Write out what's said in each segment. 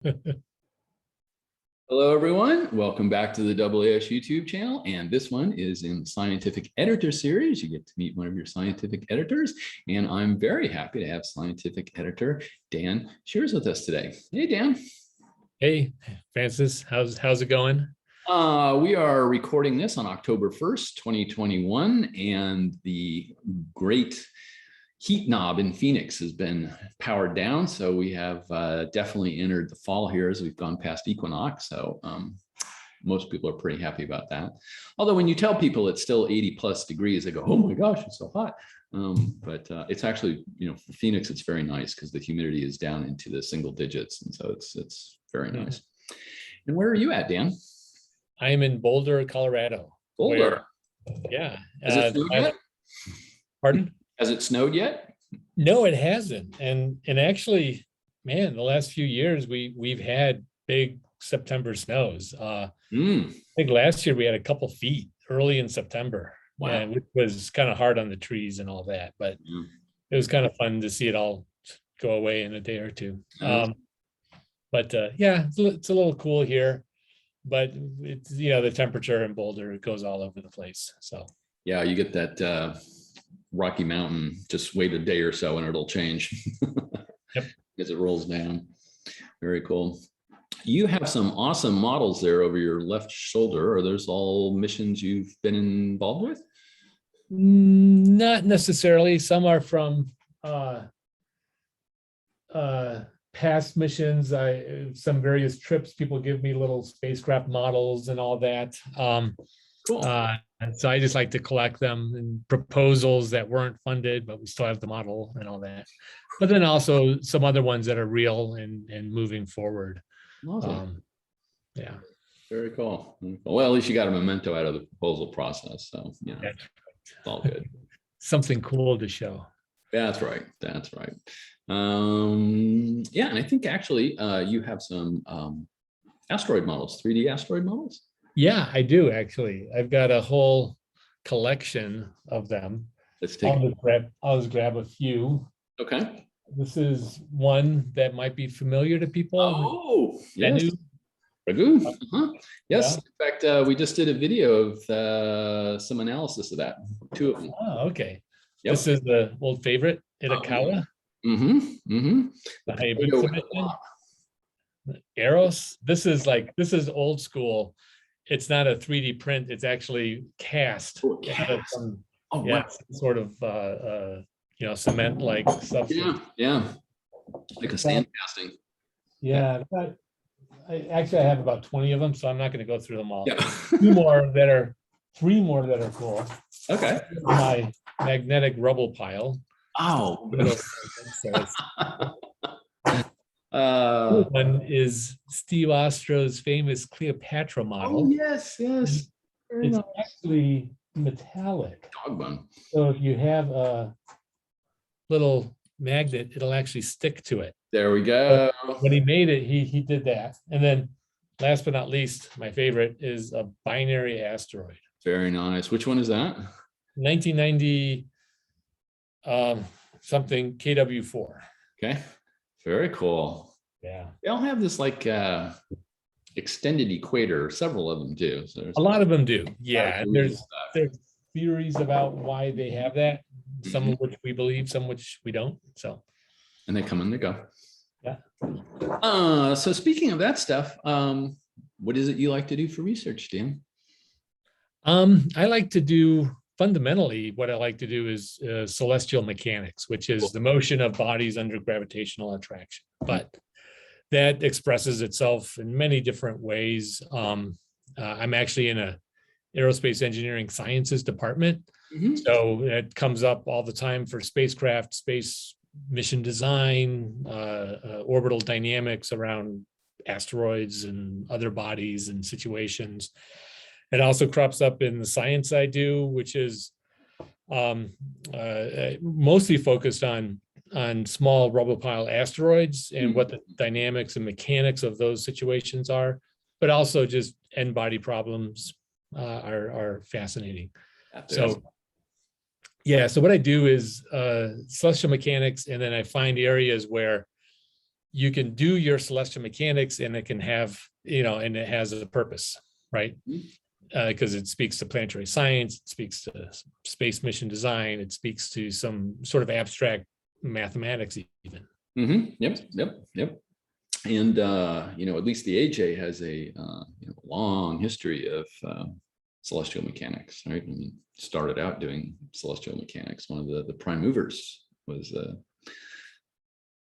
Hello, everyone. Welcome back to the AAS YouTube channel. And this one is in the Scientific Editor Series. You get to meet one of your scientific editors. And I'm very happy to have scientific editor Dan Scheeres with us today. Hey, Dan. Hey, Francis. How's it going? We are recording this on October 1st, 2021. And the great heat knob in Phoenix has been powered down. So we have definitely entered the fall here as we've gone past equinox. So most people are pretty happy about that. Although when you tell people it's still 80+ degrees, they go, oh my gosh, it's so hot. But it's actually, for Phoenix, it's very nice because the humidity is down into the single digits. And so it's very nice. And where are you at, Dan? I am in Boulder, Colorado. Boulder? Yeah. Has it snowed yet? Pardon? Has it snowed yet? No, it hasn't. And actually, man, the last few years we've had big September snows. I think last year we had a couple feet early in September. Wow. Which was kind of hard on the trees and all that, but it was kind of fun to see it all go away in a day or two. But yeah, it's a little cool here, but it's, the temperature in Boulder, it goes all over the place. So yeah, you get that Rocky Mountain, just wait a day or so and it'll change. Yep. As it rolls down. Very cool. You have some awesome models there over your left shoulder. Are those all missions you've been involved with? Not necessarily. Some are from past missions. Some various trips, people give me little spacecraft models and all that. Cool. And so I just like to collect them and proposals that weren't funded, but we still have the model and all that. But then also some other ones that are real and moving forward. Awesome. Yeah. Very cool. Well, at least you got a memento out of the proposal process. So, it's all good. Something cool to show. That's right. That's right. Yeah. And I think actually you have some asteroid models, 3D asteroid models. Yeah, I do actually. I've got a whole collection of them. Let's take I'll just grab a few. Okay. This is one that might be familiar to people. Oh, yes. Ragu. Yes. Yeah. In fact, we just did a video of some analysis of that. 2 of them. Oh, okay. Yep. This is the old favorite, Itokawa. Eros. This is old school. It's not a 3D print. It's actually cast. Wow. Sort of cement-like substance. Yeah. Like a sand casting. Yeah. I have about 20 of them, so I'm not going to go through them all. Yeah. 3 more that are cool. Okay. My magnetic rubble pile. Oh. One is Steve Ostro's famous Cleopatra model. Oh, yes. It's nice. Actually metallic. Dog bone. So if you have a little magnet, it'll actually stick to it. There we go. But when he made it, he did that. And then last but not least, my favorite is a binary asteroid. Very nice. Which one is that? 1990 something KW4. Okay. Very cool. Yeah. They all have this like extended equator. Several of them do. So a lot of them do. Yeah. And there's theories about why they have that. Some of which we believe, some which we don't. So. And they come and they go. Yeah. So speaking of that stuff, what is it you like to do for research, Dan? I like to do, fundamentally, what I like to do is celestial mechanics, which is the motion of bodies under gravitational attraction. But that expresses itself in many different ways. I'm actually in a aerospace engineering sciences department. So it comes up all the time for spacecraft, space mission design, orbital dynamics around asteroids and other bodies and situations. It also crops up in the science I do, which is mostly focused on small rubble pile asteroids and what the dynamics and mechanics of those situations are, but also just end body problems are fascinating. So yeah, so what I do is celestial mechanics, and then I find areas where you can do your celestial mechanics and it can have, and it has a purpose, right? Because it speaks to planetary science, it speaks to space mission design, it speaks to some sort of abstract mathematics even. Yep. And, at least the AJ has a long history of celestial mechanics, right? I mean, started out doing celestial mechanics. One of the prime movers was a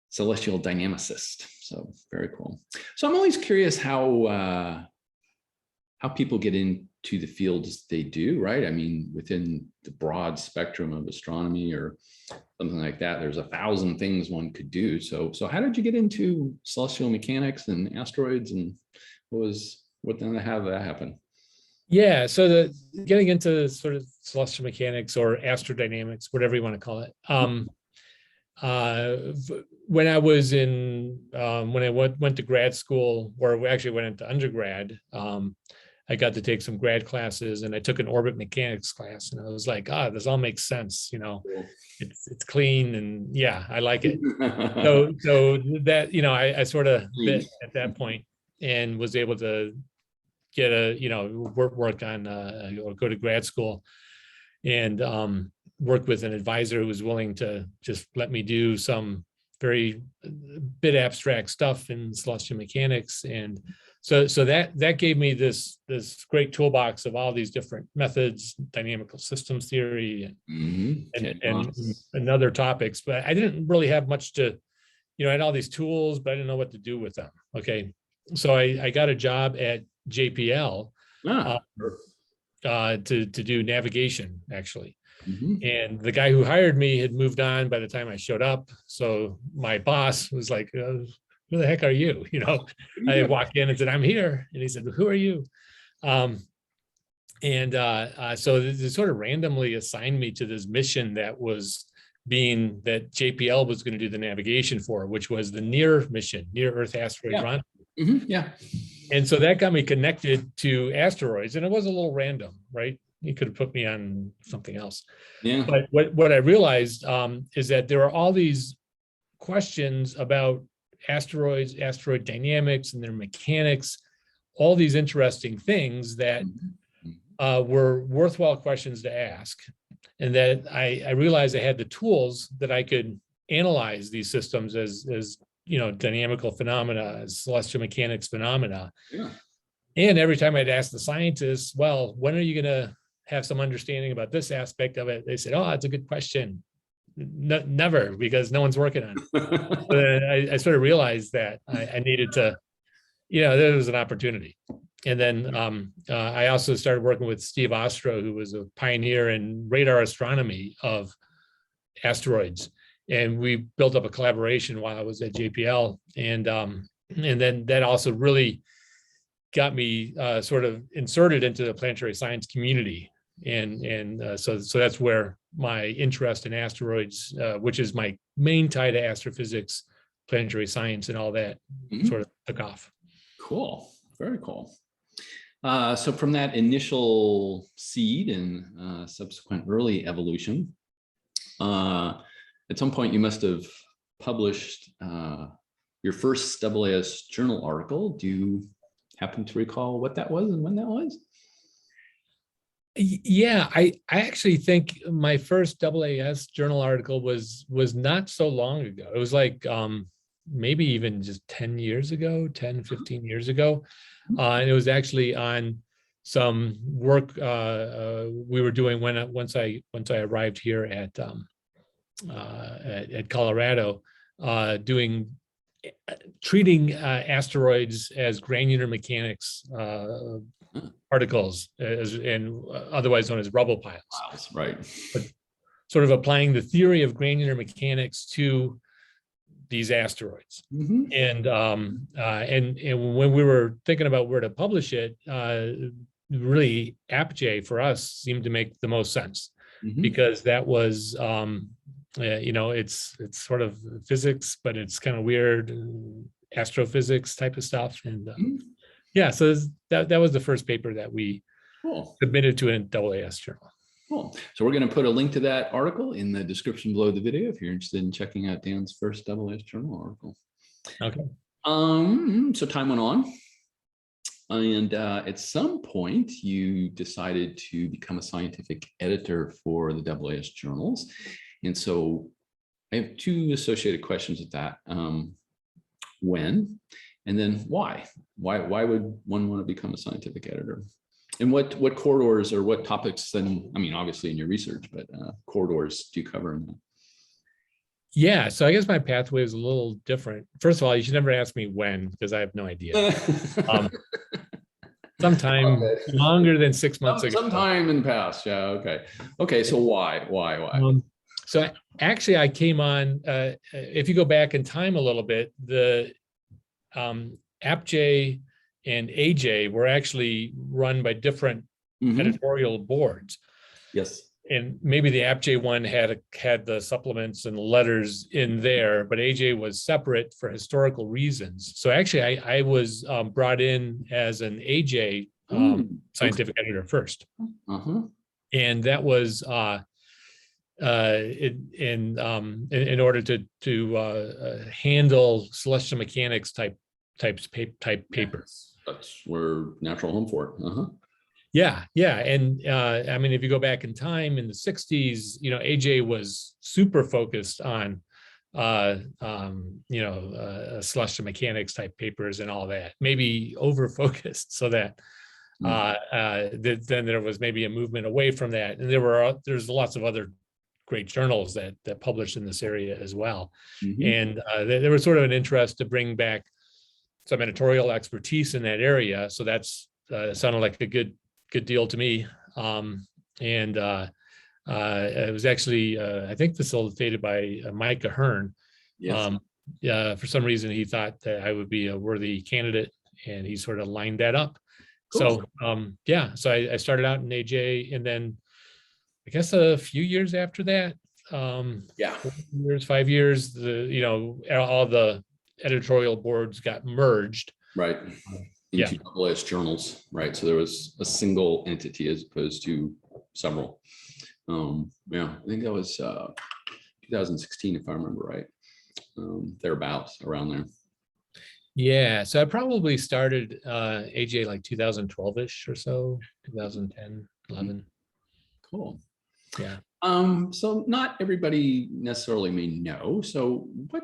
celestial dynamicist. So very cool. So I'm always curious how people get into the fields they do, right? I mean, within the broad spectrum of astronomy or something like that, there's 1,000 things one could do. So how did you get into celestial mechanics and asteroids, and what then how did that happen? Yeah, so getting into sort of celestial mechanics or astrodynamics, whatever you want to call it. When I was when I went to grad school, or actually went into undergrad, I got to take some grad classes, and I took an orbit mechanics class, and I was like, this all makes sense. Cool. It's clean, and yeah, I like it. so that, I sort of bit at that point and was able to get work on or go to grad school and work with an advisor who was willing to just let me do some very bit abstract stuff in celestial mechanics. And so that gave me this great toolbox of all these different methods, dynamical systems theory and other topics. But I didn't really have much to, I had all these tools, but I didn't know what to do with them. Okay. So I got a job at JPL to do navigation, actually. And the guy who hired me had moved on by the time I showed up. So my boss was like, who the heck are you? I walked in and said, I'm here. And he said, who are you? So they sort of randomly assigned me to this mission that JPL was going to do the navigation for, which was the NEAR mission, Near Earth Asteroid Rendezvous. Yeah. And so that got me connected to asteroids, and it was a little random, right? You could have put me on something else. Yeah. But what I realized is that there are all these questions about asteroids, asteroid dynamics and their mechanics, all these interesting things that were worthwhile questions to ask. And that I realized I had the tools that I could analyze these systems as dynamical phenomena, as celestial mechanics phenomena. Yeah. And every time I'd ask the scientists, well, when are you going to have some understanding about this aspect of it? They said, oh, that's a good question. Never, because no one's working on it. But I sort of realized that I needed to, there was an opportunity. And then I also started working with Steve Ostro, who was a pioneer in radar astronomy of asteroids. And we built up a collaboration while I was at JPL. And then that also really got me sort of inserted into the planetary science community. And so that's where my interest in asteroids, which is my main tie to astrophysics, planetary science, and all that sort of took off. Cool. Very cool. So from that initial seed and subsequent early evolution, at some point you must have published your first AAS Journal article. Do you happen to recall what that was and when that was? Yeah, I actually think my first AAS Journal article was not so long ago. It was like maybe even just 10 years ago, 10, 15 years ago. And it was actually on some work we were doing once I arrived here at Colorado, treating asteroids as granular mechanics particles, and otherwise known as rubble piles. Right. But sort of applying the theory of granular mechanics to these asteroids. And when we were thinking about where to publish it, really Apogee for us seemed to make the most sense, because that was it's sort of physics, but it's kind of weird astrophysics type of stuff. And yeah, so that was the first paper that we submitted to an AAS journal. Cool. So we're going to put a link to that article in the description below the video if you're interested in checking out Dan's first AAS Journal article. Okay. So time went on. And at some point, you decided to become a scientific editor for the AAS Journals. And so I have two associated questions with that. When, and then why? Why would one want to become a scientific editor? And what corridors or what topics then, I mean, obviously in your research, but corridors do you cover in that? Yeah, so I guess my pathway is a little different. First of all, you should never ask me when, because I have no idea. Um, sometime Okay. longer than 6 months ago. Sometime in the past. Yeah. Okay. Okay. So why? So actually, I came on. If you go back in time a little bit, the AppJ and AJ were actually run by different editorial boards. Yes. And maybe the AppJ one had the supplements and letters in there, but AJ was separate for historical reasons. So actually, I was brought in as an AJ scientific editor first, and that was in order to handle celestial mechanics type papers. That's where natural home for it. Yeah. And I mean, if you go back in time in the 60s, AJ was super focused on celestial mechanics type papers and all that, maybe over focused, so that then there was maybe a movement away from that. And there's lots of other great journals that published in this area as well. And there was sort of an interest to bring back some editorial expertise in that area. So that's sounded like a good deal to me. It was actually, I think, facilitated by Mike Ahern. Yes. For some reason, he thought that I would be a worthy candidate, and he sort of lined that up. Cool. So, so I started out in AJ, and then I guess a few years after that, 5 years, all the editorial boards got merged. Right. Into AAS Journals, right? So there was a single entity as opposed to several. I think that was 2016, if I remember right. Thereabouts, around there. Yeah, so I probably started AJ like 2012-ish or so, 2010, 11. Cool. Yeah. So not everybody necessarily may know. So what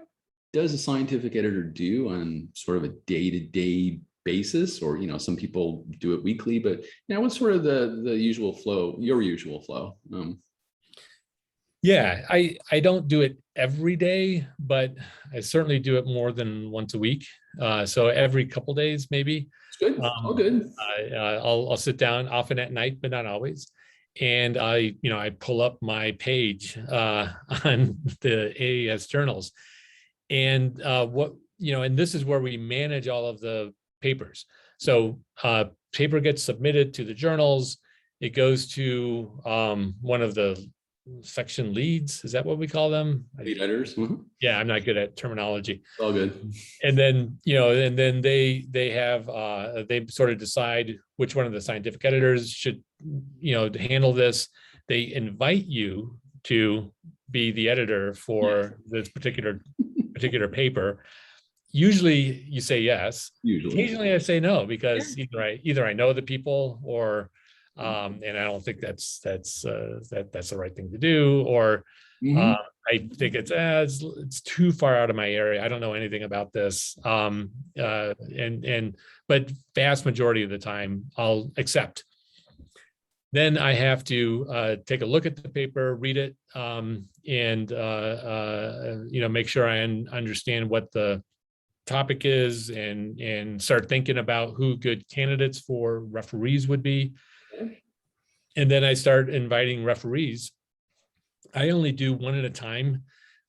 does a scientific editor do on sort of a day-to-day basis? Or, some people do it weekly, but what's sort of the usual flow, your usual flow? Yeah, I don't do it every day, but I certainly do it more than once a week. So every couple days, maybe. Good. Good. I'll sit down, often at night, but not always. And I pull up my page on the AAS Journals, and and this is where we manage all of the papers. So paper gets submitted to the journals. It goes to one of the section leads. Is that what we call them? Lead editors. Yeah, I'm not good at terminology. All good. And then they have they sort of decide which one of the scientific editors should handle this. They invite you to be the editor for this particular paper. Usually you say yes. Occasionally I say no, because either I know the people, or and I don't think that's the right thing to do, or I think it's too far out of my area. I don't know anything about this. But vast majority of the time I'll accept. Then I have to take a look at the paper, read it, and make sure I understand what the topic is, and start thinking about who good candidates for referees would be. And then I start inviting referees. I only do one at a time,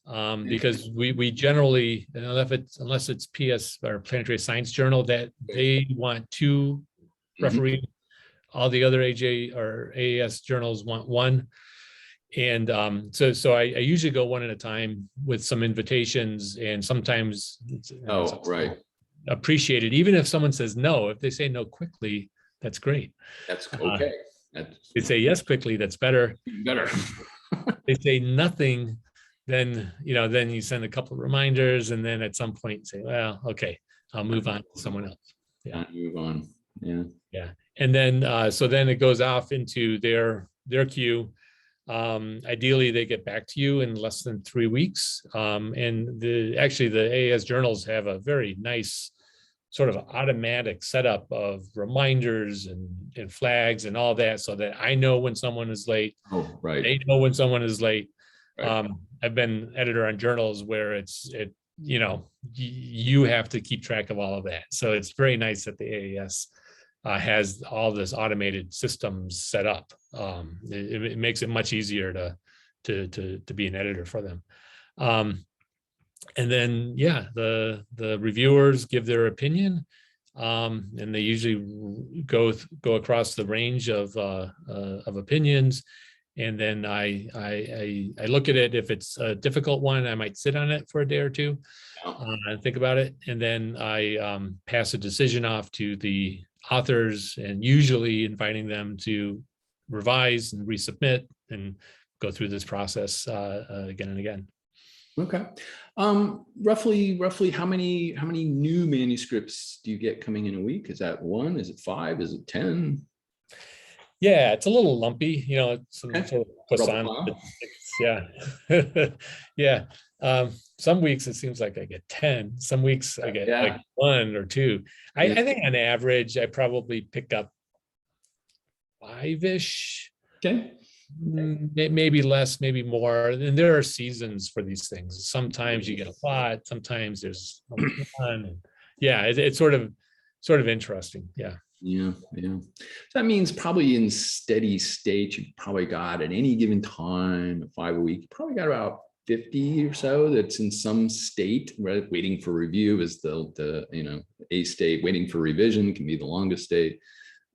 because we generally, unless it's PS or Planetary Science Journal, that they want two referees. All the other AJ or AAS journals want one. And so I usually go one at a time with some invitations, and sometimes it's appreciated. Even if someone says no, if they say no quickly, that's great. That's okay. They say yes quickly, that's better. Better. They say nothing, then, then you send a couple of reminders, and then at some point say, well, okay, I'll move on to someone else. Yeah. Move on. Yeah. Yeah. And then, so then it goes off into their queue. Ideally, they get back to you in less than 3 weeks. And actually the AAS journals have a very nice sort of automatic setup of reminders and flags and all that, so that I know when someone is late. Oh, right. They know when someone is late. Right. I've been editor on journals where you have to keep track of all of that. So it's very nice that the AAS has all this automated systems set up. It makes it much easier to be an editor for them. And then, yeah, the reviewers give their opinion, and they usually go across the range of opinions. And then I look at it. If it's a difficult one, I might sit on it for a day or two and think about it. And then I pass a decision off to the authors, and usually inviting them to revise and resubmit and go through this process again and again. Okay. Roughly how many new manuscripts do you get coming in a week? Is that 1? Is it 5? Is it 10? Yeah, it's a little lumpy, some Okay. sort of croissant. Yeah. Yeah. Some weeks it seems like I get 10. Some weeks I get like 1 or 2. I think on average, I probably pick up 5-ish. Okay. Maybe less, maybe more. And there are seasons for these things. Sometimes you get a lot, sometimes there's none. Yeah, it's sort of interesting. Yeah. Yeah. So that means probably in steady state, you probably got at any given time, 5 a week, you probably got about 50 or so that's in some state, right? Waiting for review is the A state. Waiting for revision can be the longest state.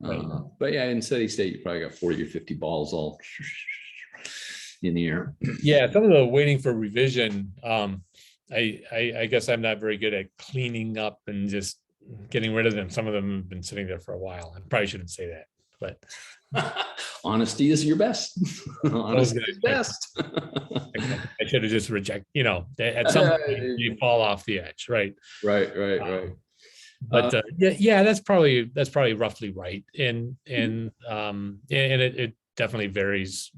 Right. But yeah, in steady state, you probably got 40 or 50 balls all in the air. Yeah, some of the waiting for revision, I guess I'm not very good at cleaning up and just getting rid of them. Some of them have been sitting there for a while. I probably shouldn't say that, but honesty is your best. Honesty is best. I should have just rejected, at some point you fall off the edge, right? Right. But yeah, that's probably roughly right. And it definitely varies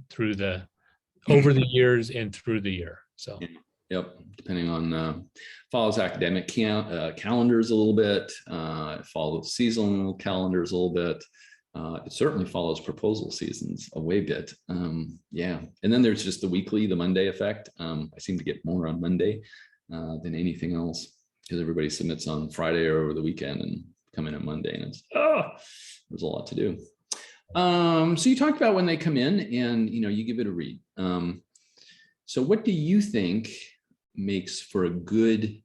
over the years and through the year. So yep, depending on follows academic calendars a little bit. It follows seasonal calendars a little bit. It certainly follows proposal seasons a way bit. Yeah, and then there's just the Monday effect. I seem to get more on Monday than anything else, because everybody submits on Friday or over the weekend and come in on Monday, and it's there's a lot to do. So you talked about when they come in and you give it a read. So what do you think makes for a good,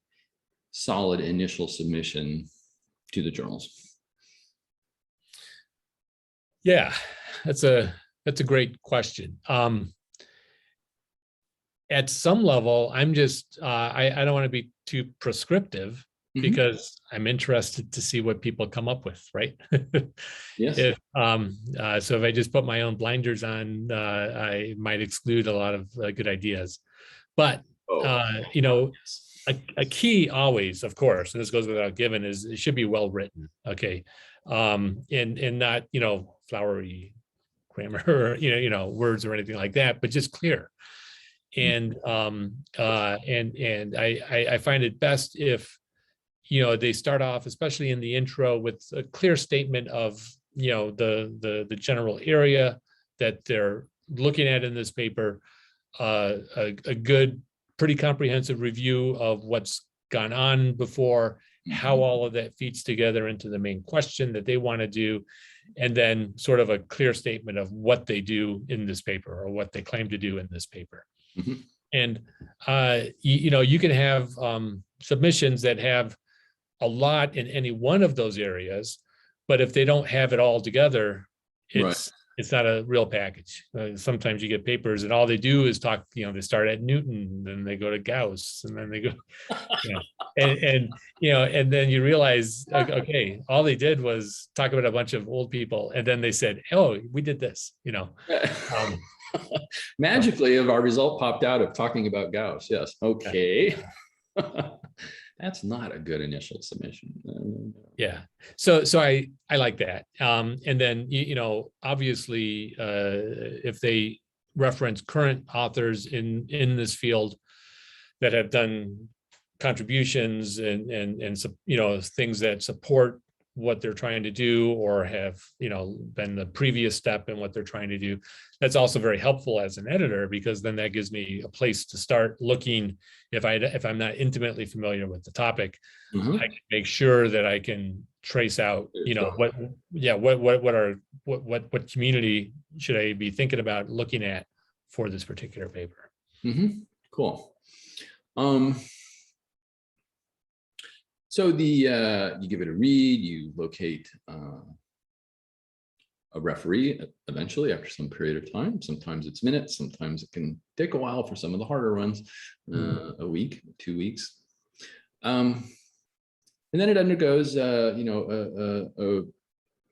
solid initial submission to the journals? Yeah, that's a great question. At some level, I'm just I don't want to be too prescriptive, because I'm interested to see what people come up with, right? Yes. So if I just put my own blinders on, I might exclude a lot of good ideas. But a key always, of course, and this goes without giving, is it should be well written. Okay, and not flowery grammar or words or anything like that, but just clear. And I find it best if they start off, especially in the intro, with a clear statement of the general area that they're looking at in this paper, a good, pretty comprehensive review of what's gone on before, how all of that feeds together into the main question that they want to do, and then sort of a clear statement of what they do in this paper, or what they claim to do in this paper. And you can have submissions that have a lot in any one of those areas, but if they don't have it all together, it's not a real package. Sometimes you get papers and all they do is talk, they start at Newton, then they go to Gauss, and then they go, and then you realize, okay, all they did was talk about a bunch of old people, and then they said, oh, we did this, Magically, our result popped out of talking about Gauss. Yes. Okay. That's not a good initial submission. Yeah. So I like that. And then, obviously, if they reference current authors in this field that have done contributions and things that support what they're trying to do, or have been the previous step in what they're trying to do, that's also very helpful as an editor, because then that gives me a place to start looking. If I'm not intimately familiar with the topic, I can make sure that I can trace out what community should I be thinking about looking at for this particular paper. Cool. So you give it a read, you locate a referee eventually after some period of time. Sometimes it's minutes, sometimes it can take a while for some of the harder runs, a week, 2 weeks. And then it undergoes a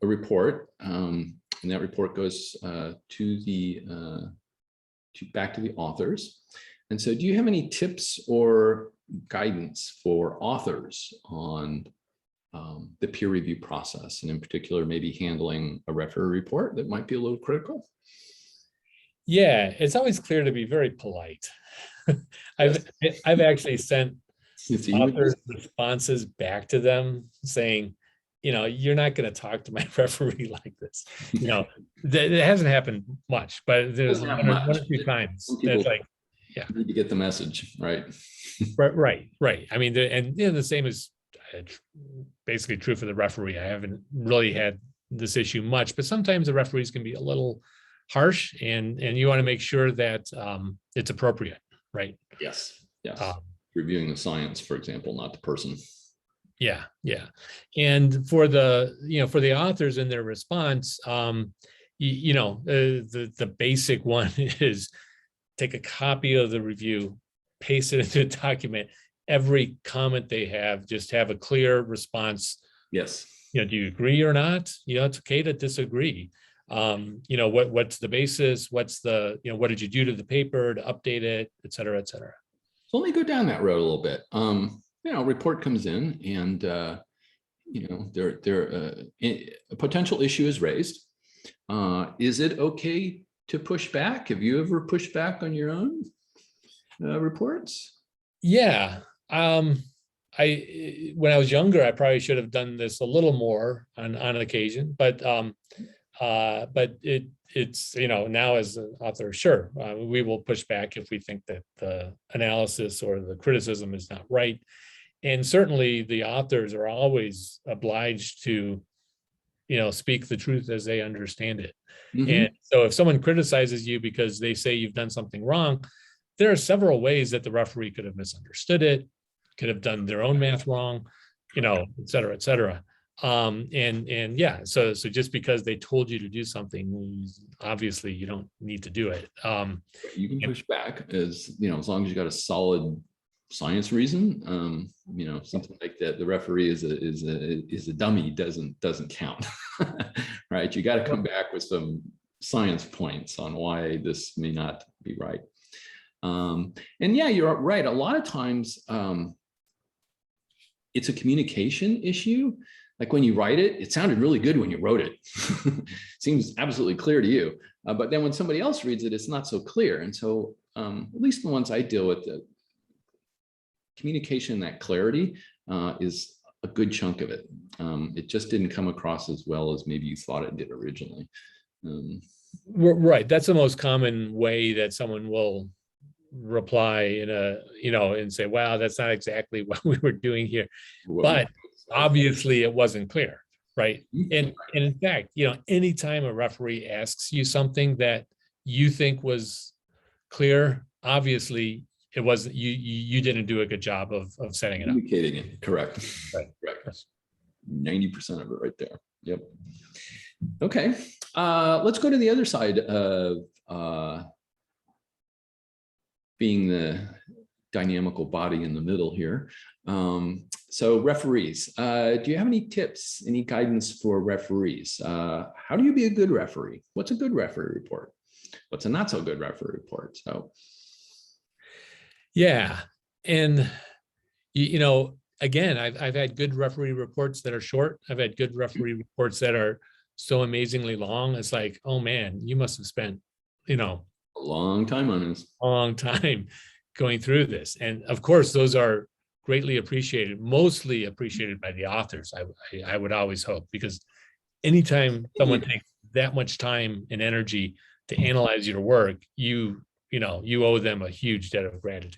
report, and that report goes back to the authors. And so do you have any tips or guidance for authors on the peer review process, and in particular, maybe handling a referee report that might be a little critical? Yeah, it's always clear to be very polite. I've actually sent authors responses back to them saying, you're not going to talk to my referee like this. It hasn't happened much, but there's one or two times that's like, yeah, you need to get the message right. Right. I mean, the same is basically true for the referee. I haven't really had this issue much, but sometimes the referees can be a little harsh, and you want to make sure that it's appropriate, right? Yes. Reviewing the science, for example, not the person. Yeah. And for the authors in their response, the basic one is take a copy of the review, paste it into a document. Every comment they have, just have a clear response. Yes. Do you agree or not? It's okay to disagree. What's the basis? What's the, what did you do to the paper to update it, et cetera, et cetera. So let me go down that road a little bit. A report comes in, and a potential issue is raised. Is it okay to push back? Have you ever pushed back on your own reports? Yeah. When I was younger, I probably should have done this a little more on occasion, but it's now as an author, sure, we will push back if we think that the analysis or the criticism is not right. And certainly the authors are always obliged to speak the truth as they understand it. And so if someone criticizes you because they say you've done something wrong, there are several ways that the referee could have misunderstood it, could have done their own math wrong, et cetera, et cetera. So just because they told you to do something, obviously you don't need to do it. You can push back as long as you got a solid science reason. Something like that, the referee is a dummy doesn't count. Right? You got to come back with some science points on why this may not be right. And yeah, you're right. A lot of times it's a communication issue. Like when you write it, it sounded really good when you wrote it. Seems absolutely clear to you. But then when somebody else reads it, it's not so clear. And so at least the ones I deal with, the communication, that clarity is a good chunk of it. It just didn't come across as well as maybe you thought it did originally. Right. That's the most common way that someone will reply and say, wow, that's not exactly what we were doing here. But obviously it wasn't clear, right? And in fact, anytime a referee asks you something that you think was clear, obviously it wasn't, you didn't do a good job of setting it up. Communicating it, correct. Right. 90% of it right there. Yep. Okay. Let's go to the other side of being the dynamical body in the middle here. So referees, do you have any tips, any guidance for referees? How do you be a good referee? What's a good referee report? what's a not so good referee report. So Yeah. And, you know, again, I've had good referee reports that are short. I've had good referee reports that are so amazingly long. It's like, oh man, you must have spent, you know, a long time on this. a long time going through this. And of course, those are greatly appreciated, mostly appreciated by the authors, I would always hope, because anytime someone takes that much time and energy to analyze your work, you know, you owe them a huge debt of gratitude,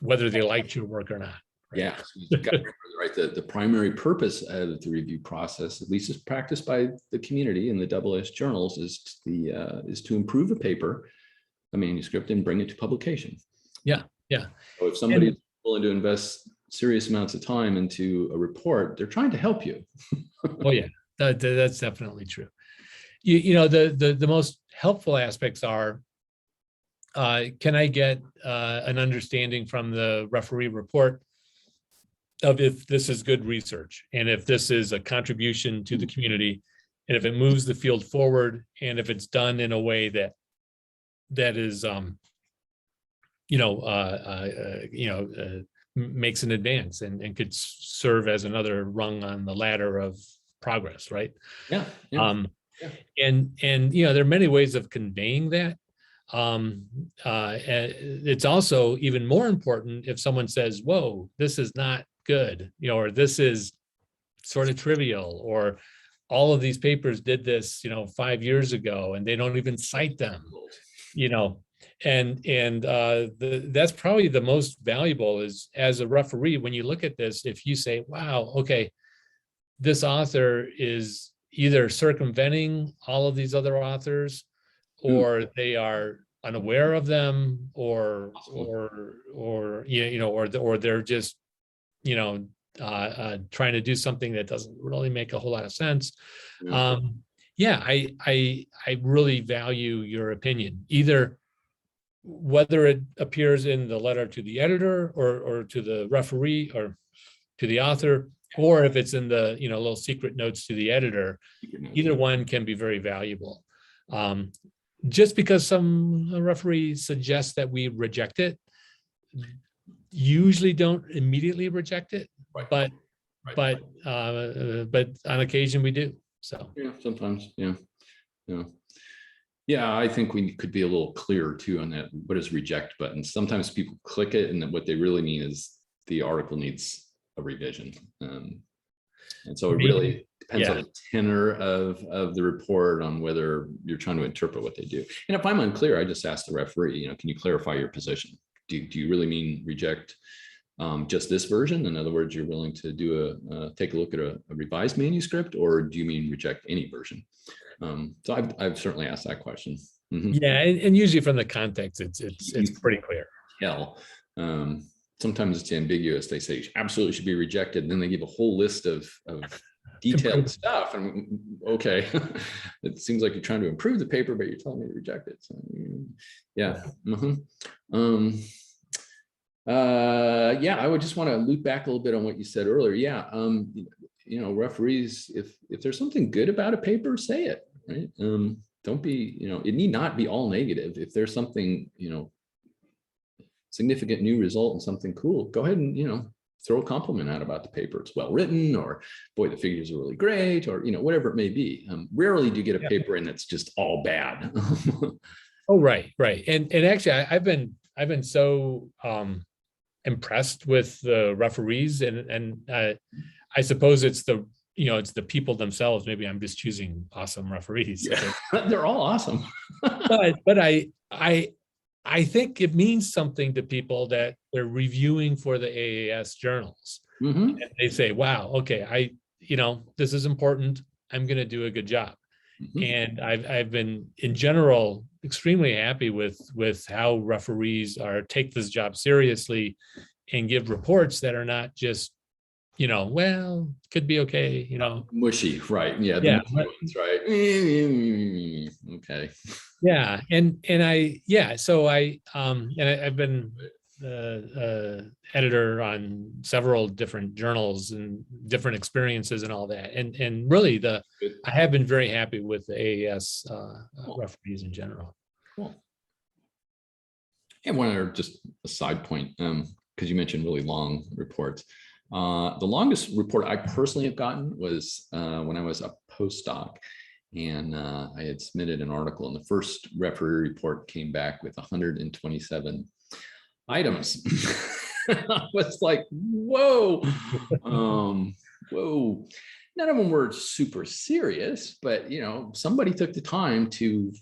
whether they liked your work or not. Right? Yeah, so you've got to remember, right? The primary purpose of the review process, at least as practiced by the community in the AAS Journals, is to improve a paper, a manuscript, and bring it to publication. Yeah, yeah. So if somebody is willing to invest serious amounts of time into a report, they're trying to help you. Oh yeah, that's definitely true. You know, the most helpful aspects are, can I get an understanding from the referee report of if this is good research, and if this is a contribution to the community, and if it moves the field forward, and if it's done in a way that is, makes an advance and could serve as another rung on the ladder of progress, right? Yeah. Yeah. And you know, there are many ways of conveying that. It's also even more important if someone says, whoa, this is not good, you know, or this is sort of trivial, or all of these papers did this, you know, 5 years ago, and they don't even cite them, you know. And that's probably the most valuable, is as a referee, when you look at this, if you say, wow, okay, this author is either circumventing all of these other authors, or they are unaware of them, or they're just, you know, trying to do something that doesn't really make a whole lot of sense. Yeah, I really value your opinion, either whether it appears in the letter to the editor, or to the referee, or to the author, or if it's in the, you know, little secret notes to the editor. Either one can be very valuable. Just because some referee suggests that we reject it, usually don't immediately reject it, but on occasion we do. So yeah, sometimes, yeah. I think we could be a little clearer too on that. What is reject button? Sometimes people click it, and then what they really mean is the article needs a revision. And so it really depends on the tenor of the report, on whether you're trying to interpret what they do. And if I'm unclear, I just ask the referee, you know, can you clarify your position? Do you really mean reject just this version? In other words, you're willing to do take a look at a revised manuscript, or do you mean reject any version? So I've certainly asked that question. Yeah, and usually from the context, it's pretty clear. Sometimes it's ambiguous. They say absolutely should be rejected, and then they give a whole list of detailed stuff. And okay, it seems like you're trying to improve the paper, but you're telling me to reject it. So yeah. I would just want to loop back a little bit on what you said earlier. You know, referees, if there's something good about a paper, say it, right? Don't be, you know, it need not be all negative. If there's something, you know, significant new result and something cool, go ahead and, you know, throw a compliment out about the paper. It's well written, or boy, the figures are really great, or, you know, whatever it may be. Rarely do you get a paper in that's just all bad. Oh, right. And actually, I've been so impressed with the referees, and I suppose it's the people themselves. Maybe I'm just choosing awesome referees. Yeah, they're all awesome. but I think it means something to people that they're reviewing for the AAS journals. And they say, wow, okay, this is important. I'm going to do a good job. And I've been, in general, extremely happy with how referees take this job seriously and give reports that are not just, you know, well, could be okay, you know. Mushy, right. Yeah. Ones, right. Okay. Yeah. I've been editor on several different journals and different experiences and all that. And really I have been very happy with the AAS referees in general. Cool. And one other just a side point, because you mentioned really long reports. The longest report I personally have gotten was when I was a postdoc, and I had submitted an article, and the first referee report came back with 127 items. I was like, whoa, whoa. None of them were super serious, but somebody took the time to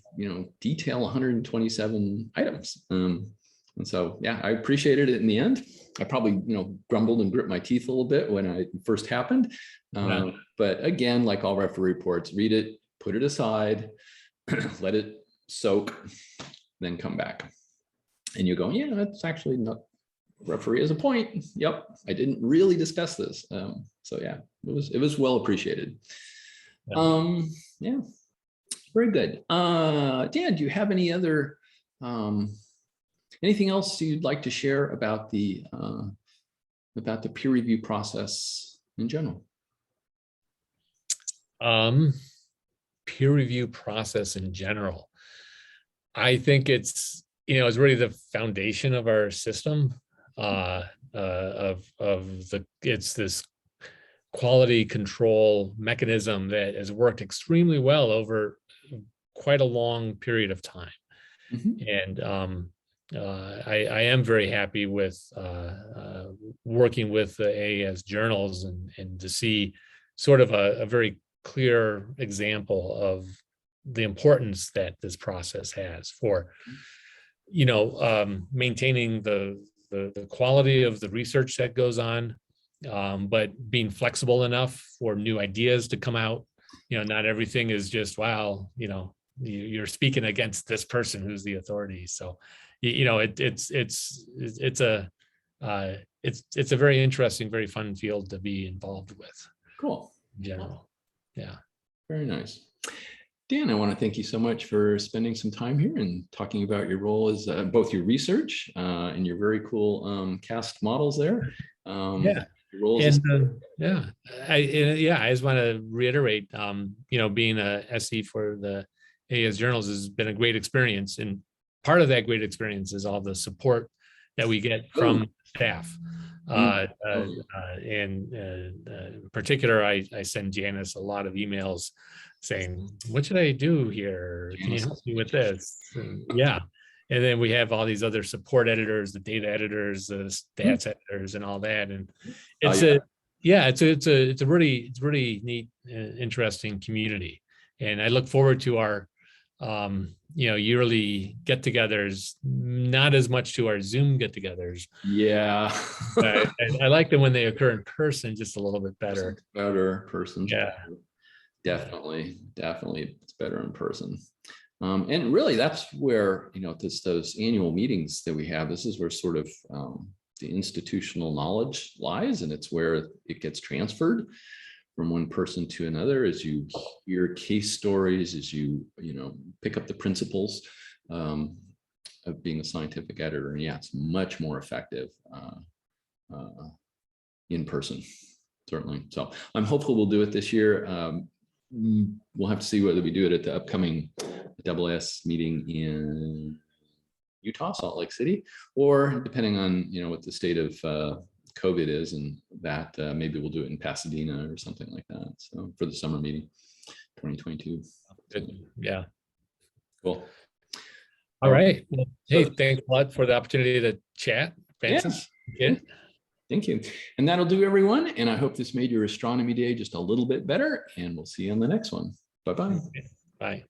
detail 127 items. And so, yeah, I appreciated it in the end. I probably, grumbled and grit my teeth a little bit when it first happened. But again, like all referee reports, read it, put it aside, let it soak, then come back. And you go, yeah, that's actually not, referee has a point. Yep, I didn't really discuss this. So yeah, it was well appreciated. Yeah, very good. Dan, do you have any other anything else you'd like to share about the peer review process in general? Peer review process in general, I think it's really the foundation of our system. It's this quality control mechanism that has worked extremely well over quite a long period of time. And I am very happy with working with the AAS Journals and to see sort of a very clear example of the importance that this process has for, maintaining the quality of the research that goes on, but being flexible enough for new ideas to come out. Not everything is just, wow, you're speaking against this person who's the authority. So, it's a very interesting, very fun field to be involved with. Cool. In general. Yeah. Very nice. Dan, I want to thank you so much for spending some time here and talking about your role as both your research and your very cool cast models there. Yeah. I just want to reiterate, being a SE for the AAS Journals has been a great experience. And part of that great experience is all the support that we get from staff. In particular, I send Janice a lot of emails saying, what should I do here? Can you help me with this? And then we have all these other support editors, the data editors, the stats editors, and all that. And it's it's a really neat, interesting community. And I look forward to our yearly get-togethers, not as much to our Zoom get-togethers. Yeah. I like them when they occur in person just a little bit better. Better person. Yeah. Definitely. It's better in person. And really that's where, those annual meetings that we have, this is where sort of the institutional knowledge lies, and it's where it gets transferred from one person to another as you hear case stories, as you pick up the principles of being a scientific editor. And yeah, it's much more effective in person, certainly. So I'm hopeful we'll do it this year. We'll have to see whether we do it at the upcoming AAS meeting in Utah, Salt Lake City, or depending on what the state of COVID is, and that maybe we'll do it in Pasadena or something like that. So for the summer meeting, 2022. Yeah. Cool. All right. Well, hey, thanks a lot for the opportunity to chat, Francis. Yeah. Thank you. And that'll do, everyone. And I hope this made your astronomy day just a little bit better, and we'll see you on the next one. Bye-bye. Bye.